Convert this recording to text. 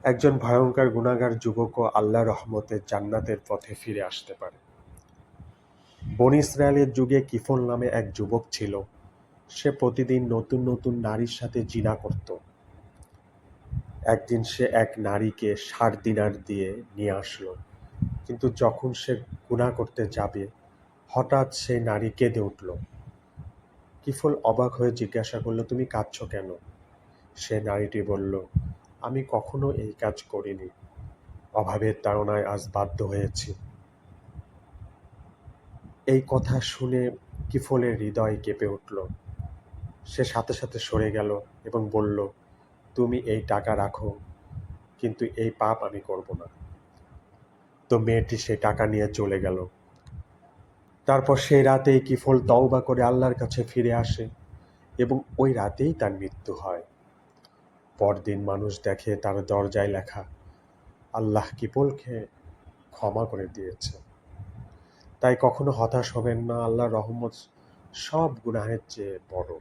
একজন ভয়ঙ্কর গুনাহগার যুবকও আল্লাহর রহমতে জান্নাতের পথে ফিরে আসতে পারে। বনী ইসরায়েলের যুগে কিফল নামে এক যুবক ছিল। সে প্রতিদিন নতুন নতুন নারীর সাথে জিনা করত। একদিন সে এক নারীকে ৬০ দিনার দিয়ে নিয়ে আসলো, কিন্তু যখন সে গুনাহ করতে যাবে, হঠাৎ সেই নারী কেঁদে উঠল। কিফল অবাক হয়ে জিজ্ঞাসা করল, তুমি কাঁদছ কেন? সে নারীটি বলল, আমি কখনো এই কাজ করিনি, অভাবের তাড়নায় আজ বাধ্য হয়েছি। এই কথা শুনে কিফলের হৃদয় কেঁপে উঠল। সে সাথে সাথে সরে গেল এবং বলল, তুমি এই টাকা রাখো, কিন্তু এই পাপ আমি করব না। তো মেয়েটি সেই টাকা নিয়ে চলে গেল। তারপর সেই রাতেই কিফল তওবা করে আল্লাহর কাছে ফিরে আসে এবং ওই রাতেই তার মৃত্যু হয়। পরদিন মানুষ দেখে তার দরজায় লেখা, আল্লাহ কিফলকে ক্ষমা করে দিয়েছে। তাই কখনো হতাশ হবেন না, আল্লাহর রহমত সব গুনাহের চেয়ে বড়।